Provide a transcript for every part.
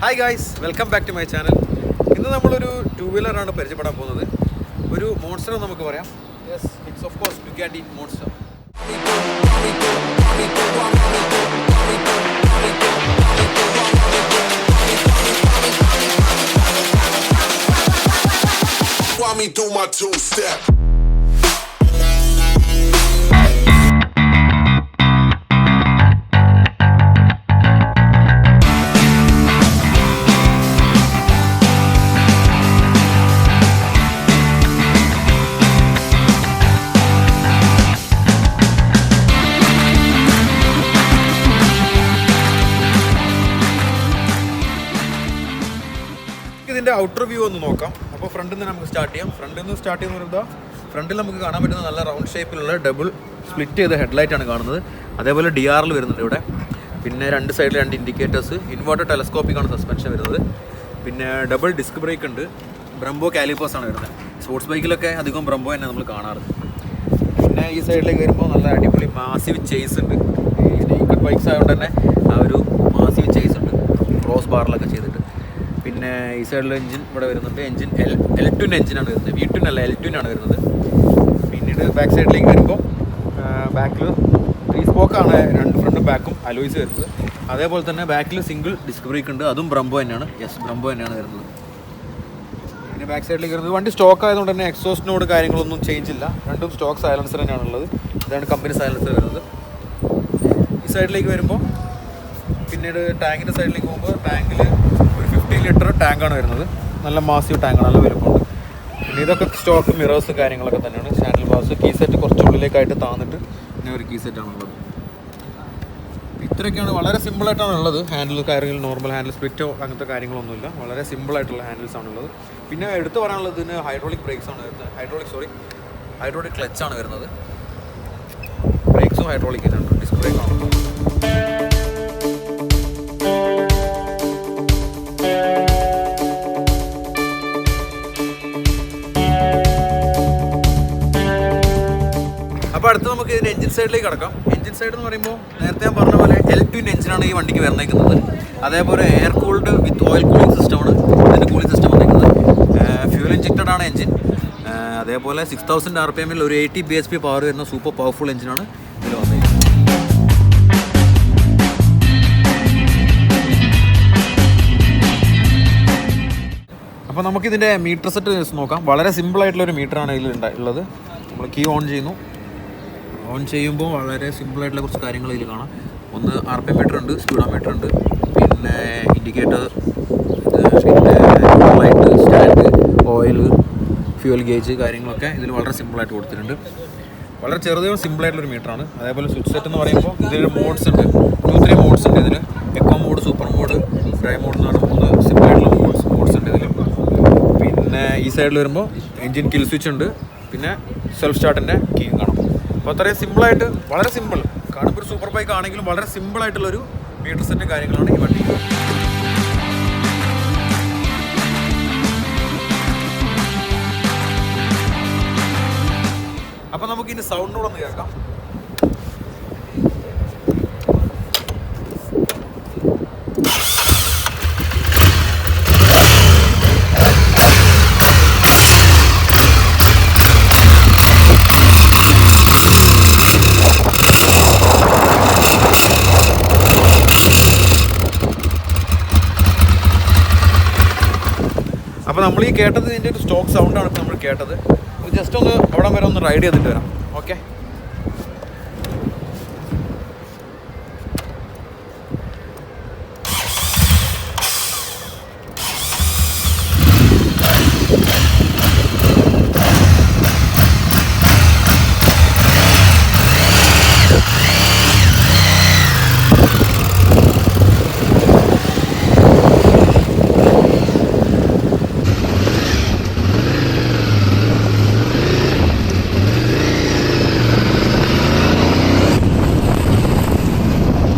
Hi guys, welcome back to my channel. ഇന്ന് നമ്മളൊരു two വീലറാണ് പരിചയപ്പെടാൻ പോകുന്നത്. ഒരു മോൺസ്റ്റർ നമുക്ക് പറയാം. Yes, it's of course Ducati monster. Me do my two-step. ഇതിൻ്റെ ഔട്ടർ വ്യൂ ഒന്ന് നോക്കാം. അപ്പോൾ ഫ്രണ്ടിൽ നിന്ന് നമുക്ക് സ്റ്റാർട്ട് ചെയ്യാം. ഫ്രണ്ടിൽ നമുക്ക് കാണാൻ പറ്റുന്ന നല്ല റൗണ്ട് ഷേപ്പിലുള്ള ഡബിൾ സ്പ്ലിറ്റ് ചെയ്ത ഹെഡ്ലൈറ്റാണ് കാണുന്നത്. അതേപോലെ DRL വരുന്നുണ്ട് ഇവിടെ. പിന്നെ രണ്ട് സൈഡിൽ രണ്ട് ഇൻഡിക്കേറ്റേഴ്സ്, ഇൻവേർട്ടർ ടെലസ്കോപ്പിക്കാണ് സസ്പെൻഷൻ വരുന്നത്. പിന്നെ ഡബിൾ ഡിസ്ക് ബ്രേക്ക് ഉണ്ട്. ബ്രംബോ കാലിപ്പേഴ്സാണ് വരുന്നത്. സ്പോർട്സ് ബൈക്കിലൊക്കെ അധികം ബ്രംബോ തന്നെ നമ്മൾ കാണാറ്. പിന്നെ ഈ സൈഡിലേക്ക് വരുമ്പോൾ നല്ല അടിപൊളി മാസീവ് ചേസ് ഉണ്ട്. ഈ നേക്കഡ് ബൈക്സ് ആയതുകൊണ്ട് തന്നെ ആ ഒരു മാസീവ് ചേസ് ഉണ്ട്, ക്രോസ് ബാറിലൊക്കെ ചെയ്തിട്ട്. പിന്നെ ഈ സൈഡിൽ എഞ്ചിൻ ഇവിടെ വരുന്നുണ്ട്. എഞ്ചിൻ L2 എഞ്ചിനാണ് വരുന്നത്, V2 അല്ല L2 ആണ് വരുന്നത്. പിന്നീട് ബാക്ക് സൈഡിലേക്ക് വരുമ്പോൾ ബാക്കിൽ 3 സ്പോക്കാണ്, രണ്ട് ഫ്രണ്ടും ബാക്കും അലോയ്സ് വരുന്നത്. അതേപോലെ തന്നെ ബാക്കിൽ സിംഗിൾ ഡിസ്ക് ബ്രേക്ക് ഉണ്ട്, അതും ബ്രംബോ തന്നെയാണ്. ബ്രംബോ തന്നെയാണ് വരുന്നത്. പിന്നെ ബാക്ക് സൈഡിലേക്ക് വരുന്നത് വണ്ടി സ്റ്റോക്ക് ആയതുകൊണ്ട് തന്നെ എക്സോസ്റ്റിനോട് കാര്യങ്ങളൊന്നും ചേഞ്ച് ഇല്ല. രണ്ടും സ്റ്റോക്ക് സൈലൻസർ തന്നെയാണ് ഉള്ളത്. ഇതാണ് കമ്പനി സൈലൻസർ വരുന്നത്. ഈ സൈഡിലേക്ക് വരുമ്പോൾ പിന്നീട് ടാങ്കിൻ്റെ സൈഡിലേക്ക് പോകുമ്പോൾ ടാങ്കിൽ 50 ലിറ്റർ ടാങ്കാണ് വരുന്നത്. നല്ല മാസീവ് ടാങ്കാണ്, നല്ല വലുപ്പമുണ്ട്. പിന്നെ ഇതൊക്കെ സ്റ്റോക്ക് മിറേഴ്സ് കാര്യങ്ങളൊക്കെ തന്നെയാണ്. ഹാൻഡിൽ ബാർസ്, കീ സെറ്റ് കുറച്ച് ഉള്ളിലേക്കായിട്ട് താന്നിട്ട് പിന്നെ ഒരു കീ സെറ്റാണുള്ളത്. ഇത്രയൊക്കെയാണ്, വളരെ സിമ്പിളായിട്ടാണ് ഉള്ളത്. ഹാൻഡിൽ കാര്യങ്ങൾ നോർമൽ ഹാൻഡിൽ, സ്പ്ലിറ്റോ അങ്ങനത്തെ കാര്യങ്ങളൊന്നുമില്ല. വളരെ സിമ്പിളായിട്ടുള്ള ഹാൻഡിൽസ് ആണുള്ളത്. പിന്നെ എടുത്തു പറയാനുള്ളത് ഇതിന് ഹൈഡ്രോളിക് ബ്രേക്സ് ആണ് വരുന്നത്. ഹൈഡ്രോളിക് ക്ലച്ചാണ് വരുന്നത്. ബ്രേക്സും ഹൈഡ്രോളിക് തന്നെയാണ്, ഡിസ്ക് ബ്രേക്ക് ആണുള്ളത്. അപ്പോൾ അടുത്ത് നമുക്ക് ഇതിൻ്റെ എഞ്ചിൻ സൈഡിലേക്ക് കിടക്കാം. എഞ്ചിൻ സൈഡ് എന്ന് പറയുമ്പോൾ നേരത്തെ ഞാൻ പറഞ്ഞ പോലെ L2 എഞ്ചിനാണ് ഈ വണ്ടിക്ക് വരുന്നേക്കുന്നത്. അതേപോലെ എയർ കൂൾഡ് വിത്ത് ഓയിൽ കൂളിംഗ് സിസ്റ്റമാണ് ഇതിൻ്റെ കൂളിംഗ് സിസ്റ്റം വന്നിരിക്കുന്നത്. ഫ്യൂൽ ഇഞ്ചക്റ്റഡ് ആണ് എഞ്ചിൻ. അതേപോലെ 6000 RPM ഒരു 80 bhp പവർ വരുന്ന സൂപ്പർ പവർഫുൾ എഞ്ചിനാണ് ഇതിൽ വന്നിരിക്കുന്നത്. അപ്പോൾ നമുക്കിതിൻ്റെ മീറ്റർ സെറ്റ് നോക്കാം. വളരെ സിമ്പിളായിട്ടുള്ളൊരു മീറ്ററാണ് ഇതിൽ ഉള്ളത്. നമ്മൾ കീ ഓൺ ചെയ്യുമ്പോൾ വളരെ സിമ്പിളായിട്ടുള്ള കുറച്ച് കാര്യങ്ങൾ ഇതിൽ കാണാം. ഒന്ന് RPM മീറ്റർ ഉണ്ട്, സ്പീഡോമീറ്റർ ഉണ്ട്, പിന്നെ ഇൻഡിക്കേറ്റർ, പിന്നെ light, stand, oil, fuel gauge കാര്യങ്ങളൊക്കെ ഇതിൽ വളരെ സിമ്പിളായിട്ട് കൊടുത്തിട്ടുണ്ട്. വളരെ ചെറുതും സിമ്പിളായിട്ടുള്ളൊരു മീറ്ററാണ്. അതേപോലെ സ്വിച്ച് സെറ്റ് എന്ന് പറയുമ്പോൾ ഇതിൽ മോഡ്സ് ഉണ്ട്, 2-3 മോഡ്സ് ഉണ്ട് ഇതിൽ. Eco mode, super mode, dry mode എന്നാണ് 3 സിമ്പിളായിട്ടുള്ള മോഡ്സ് ഉണ്ട് ഇതിൽ. പിന്നെ ഈ സൈഡിൽ വരുമ്പോൾ എൻജിൻ കിൽ സ്വിച്ച് ഉണ്ട്, പിന്നെ സെൽഫ് സ്റ്റാർട്ടിൻ്റെ കീയും കാണാം. അപ്പോൾ അത്രയും സിമ്പിളായിട്ട്, വളരെ സിമ്പിൾ, കാണുമ്പോൾ ഒരു സൂപ്പർ ബൈക്ക് ആണെങ്കിലും വളരെ സിമ്പിളായിട്ടുള്ളൊരു മീറ്റർ സെറ്റും കാര്യങ്ങളാണ് ഈ വണ്ടി. അപ്പോൾ നമുക്കിതിൻ്റെ സൗണ്ടിനോട് ഒന്ന് കേൾക്കാം. അപ്പോൾ നമ്മൾ ഈ കേട്ടത് ഇതിൻ്റെ ഒരു സ്റ്റോക്ക് സൗണ്ടാണ് നമ്മൾ കേട്ടത്. ജസ്റ്റ് ഒന്ന് അവിടെ വരെ ഒന്ന് റൈഡ് ചെയ്തിട്ട് വരാം. ഓക്കെ.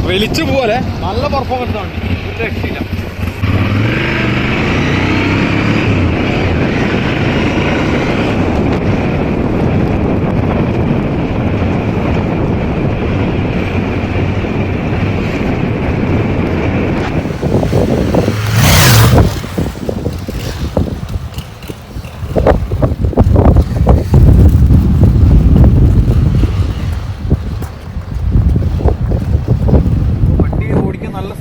വലിച്ചു പോലെ നല്ല പെർഫോമൻസ് ആണ്, ഒരു രക്ഷയില്ല.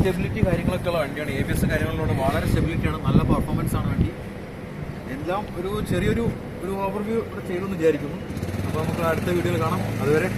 സ്റ്റെബിലിറ്റി കാര്യങ്ങളൊക്കെ ഉള്ള വണ്ടിയാണ്. ABS കാര്യങ്ങളിലൂടെ വളരെ സ്റ്റെബിലിറ്റിയാണ്, നല്ല പെർഫോമൻസ് ആണ് വണ്ടി. എല്ലാം ഒരു ചെറിയൊരു ഓവർവ്യൂ ഇവിടെ ചെയ്തെന്ന് വിചാരിക്കുന്നു. അപ്പോൾ നമുക്ക് അടുത്ത വീഡിയോയിൽ കാണാം. അതുവരെ